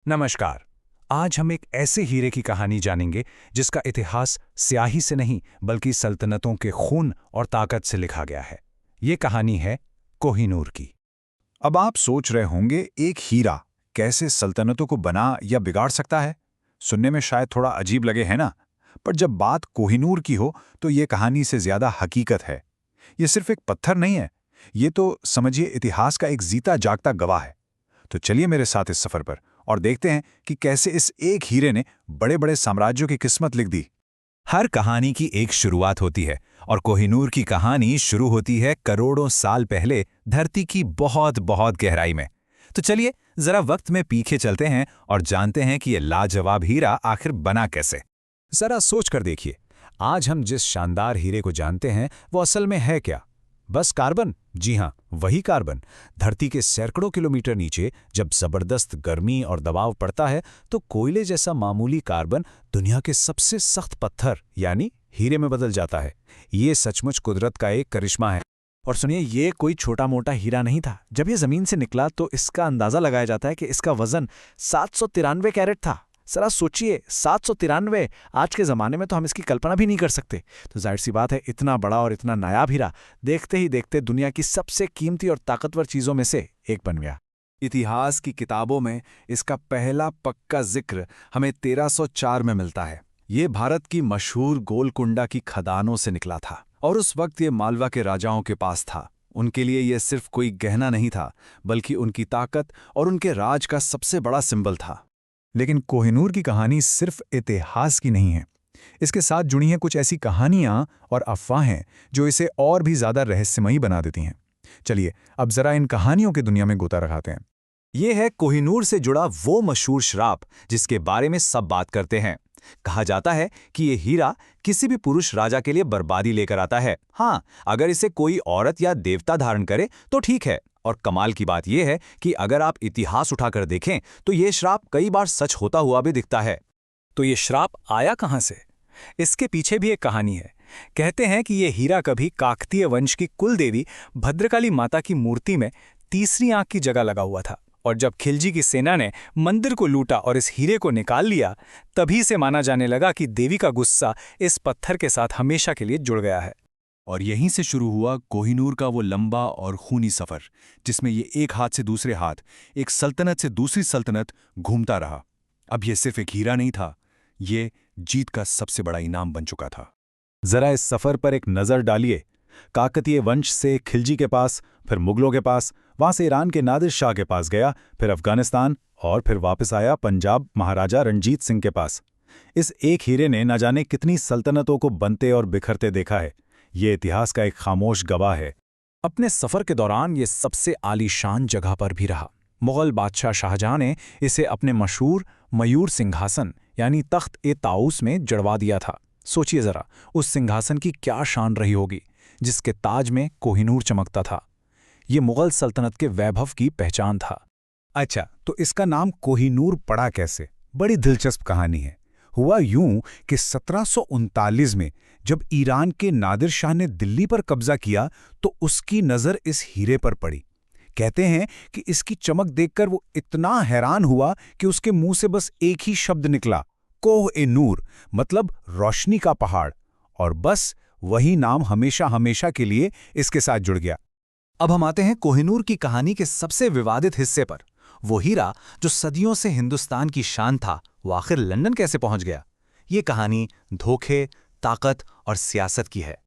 नमस्कार। आज हम एक ऐसे हीरे की कहानी जानेंगे जिसका इतिहास स्याही से नहीं बल्कि सल्तनतों के खून और ताकत से लिखा गया है। ये कहानी है कोहिनूर की। अब आप सोच रहे होंगे एक हीरा कैसे सल्तनतों को बना या बिगाड़ सकता है। सुनने में शायद थोड़ा अजीब लगे, है ना? पर जब बात कोहिनूर की हो तो ये कहानी से ज्यादा हकीकत है। ये सिर्फ एक पत्थर नहीं है, ये तो समझिए इतिहास का एक जीता जागता गवाह है। तो चलिए मेरे साथ इस सफर पर और देखते हैं कि कैसे इस एक हीरे ने बड़े बड़े साम्राज्यों की किस्मत लिख दी। हर कहानी की एक शुरुआत होती है और कोहिनूर की कहानी शुरू होती है करोड़ों साल पहले धरती की बहुत बहुत गहराई में। तो चलिए जरा वक्त में पीछे चलते हैं और जानते हैं कि ये लाजवाब हीरा आखिर बना कैसे। जरा सोच कर देखिए, आज हम जिस शानदार हीरे को जानते हैं वो असल में है क्या? बस कार्बन? जी हाँ, वही कार्बन। धरती के सैकड़ों किलोमीटर नीचे जब जबरदस्त गर्मी और दबाव पड़ता है तो कोयले जैसा मामूली कार्बन दुनिया के सबसे सख्त पत्थर यानी हीरे में बदल जाता है। ये सचमुच कुदरत का एक करिश्मा है। और सुनिए, ये कोई छोटा मोटा हीरा नहीं था। जब ये जमीन से निकला तो इसका अंदाजा लगाया जाता है कि इसका वजन 793 कैरेट था। जरा सोचिए, 793। आज के ज़माने में तो हम इसकी कल्पना भी नहीं कर सकते। तो जाहिर सी बात है, इतना बड़ा और इतना नायाब हीरा देखते ही देखते दुनिया की सबसे कीमती और ताकतवर चीज़ों में से एक बन गया। इतिहास की किताबों में इसका पहला पक्का जिक्र हमें 1304 में मिलता है। ये भारत की मशहूर गोलकुंडा की खदानों से निकला था और उस वक्त ये मालवा के राजाओं के पास था। उनके लिए यह सिर्फ कोई गहना नहीं था, बल्कि उनकी ताकत और उनके राज का सबसे बड़ा सिंबल था। लेकिन कोहिनूर की कहानी सिर्फ इतिहास की नहीं है। इसके साथ जुड़ी हैं कुछ ऐसी कहानियां और अफवाहें जो इसे और भी ज्यादा रहस्यमयी बना देती हैं। चलिए अब जरा इन कहानियों की दुनिया में गोता लगाते हैं। ये है कोहिनूर से जुड़ा वो मशहूर श्राप जिसके बारे में सब बात करते हैं। कहा जाता है कि ये हीरा किसी भी पुरुष राजा के लिए बर्बादी लेकर आता है। हाँ, अगर इसे कोई औरत या देवता धारण करे तो ठीक है। और कमाल की बात यह है कि अगर आप इतिहास उठाकर देखें तो ये श्राप कई बार सच होता हुआ भी दिखता है। तो ये श्राप आया कहां से? इसके पीछे भी एक कहानी है। कहते हैं कि ये हीरा कभी काकतीय वंश की कुल देवी भद्रकाली माता की मूर्ति में तीसरी आंख की जगह लगा हुआ था, और जब खिलजी की सेना ने मंदिर को लूटा और इस हीरे को निकाल लिया, तभी से माना जाने लगा कि देवी का गुस्सा इस पत्थर के साथ हमेशा के लिए जुड़ गया है। और यहीं से शुरू हुआ कोहिनूर का वो लंबा और खूनी सफर, जिसमें ये एक हाथ से दूसरे हाथ, एक सल्तनत से दूसरी सल्तनत घूमता रहा। अब ये सिर्फ एक हीरा नहीं था, ये जीत का सबसे बड़ा इनाम बन चुका था। जरा इस सफर पर एक नजर डालिए। काकतीय वंश से खिलजी के पास, फिर मुगलों के पास, वहां से ईरान के नादिर शाह के पास गया, फिर अफगानिस्तान और फिर वापस आया पंजाब महाराजा रणजीत सिंह के पास। इस एक हीरे ने न जाने कितनी सल्तनतों को बनते और बिखरते देखा है। ये इतिहास का एक खामोश गवाह है। अपने सफर के दौरान ये सबसे आलीशान जगह पर भी रहा। मुगल बादशाह शाहजहां ने इसे अपने मशहूर मयूर सिंहासन यानी तख्त-ए-ताऊस में जड़वा दिया था। सोचिए जरा, उस सिंहासन की क्या शान रही होगी, जिसके ताज में कोहिनूर चमकता था। ये मुगल सल्तनत के वैभव की पहचान था। अच्छा, तो इसका नाम कोहिनूर पड़ा कैसे? बड़ी दिलचस्प कहानी है। हुआ यूं कि 1739 में जब ईरान के नादिर शाह ने दिल्ली पर कब्जा किया तो उसकी नज़र इस हीरे पर पड़ी। कहते हैं कि इसकी चमक देखकर वो इतना हैरान हुआ कि उसके मुंह से बस एक ही शब्द निकला, कोह-ए-नूर, मतलब रोशनी का पहाड़। और बस वही नाम हमेशा हमेशा के लिए इसके साथ जुड़ गया। अब हम आते हैं कोहिनूर की कहानी के सबसे विवादित हिस्से पर। वो हीरा जो सदियों से हिंदुस्तान की शान था, वो आखिर लंदन कैसे पहुंच गया? ये कहानी धोखे, ताकत और सियासत की है।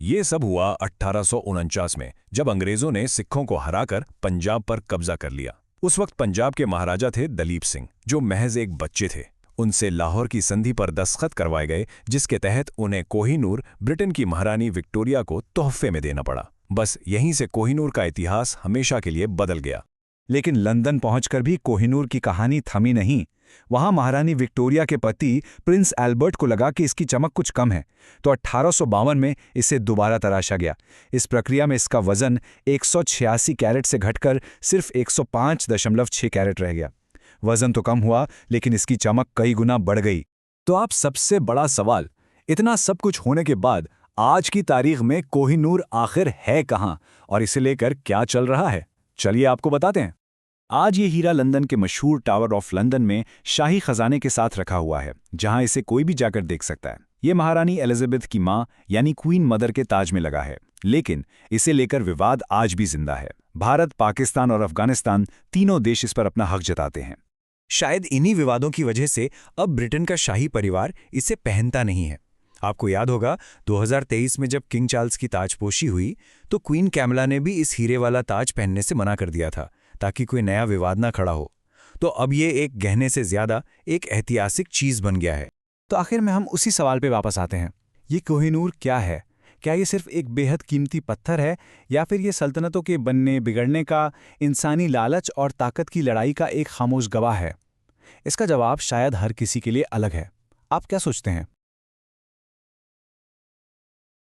ये सब हुआ 1849 में, जब अंग्रेजों ने सिखों को हराकर पंजाब पर कब्जा कर लिया। उस वक्त पंजाब के महाराजा थे दलीप सिंह, जो महज एक बच्चे थे। उनसे लाहौर की संधि पर दस्तखत करवाए गए, जिसके तहत उन्हें कोहिनूर ब्रिटेन की महारानी विक्टोरिया को तोहफे में देना पड़ा। बस यहीं से कोहिनूर का इतिहास हमेशा के लिए बदल गया। लेकिन लंदन पहुंचकर भी कोहिनूर की कहानी थमी नहीं। वहां महारानी विक्टोरिया के पति प्रिंस एल्बर्ट को लगा कि इसकी चमक कुछ कम है, तो 1852 में इसे दोबारा तराशा गया। इस प्रक्रिया में इसका वजन 186 कैरेट से घटकर सिर्फ 105.6 कैरेट रह गया। वजन तो कम हुआ, लेकिन इसकी चमक कई गुना बढ़ गई। तो आप सबसे बड़ा सवाल, इतना सब कुछ होने के बाद आज की तारीख में कोहिनूर आखिर है कहां और इसे लेकर क्या चल रहा है? चलिए आपको बताते हैं। आज ये हीरा लंदन के मशहूर टावर ऑफ लंदन में शाही खजाने के साथ रखा हुआ है, जहां इसे कोई भी जाकर देख सकता है। ये महारानी एलिजाबेथ की मां यानी क्वीन मदर के ताज में लगा है, लेकिन इसे लेकर विवाद आज भी जिंदा है। भारत, पाकिस्तान और अफगानिस्तान तीनों देश इस पर अपना हक जताते हैं। शायद इन्हीं विवादों की वजह से अब ब्रिटेन का शाही परिवार इसे पहनता नहीं है। आपको याद होगा 2023 में जब किंग चार्ल्स की ताजपोशी हुई तो क्वीन कैमिला ने भी इस हीरे वाला ताज पहनने से मना कर दिया था, ताकि कोई नया विवाद ना खड़ा हो। तो अब ये एक गहने से ज्यादा एक ऐतिहासिक चीज बन गया है। तो आखिर में हम उसी सवाल पे वापस आते हैं, ये कोहिनूर क्या है? क्या ये सिर्फ एक बेहद कीमती पत्थर है, या फिर ये सल्तनतों के बनने बिगड़ने का, इंसानी लालच और ताकत की लड़ाई का एक खामोश गवाह है? इसका जवाब शायद हर किसी के लिए अलग है। आप क्या सोचते हैं?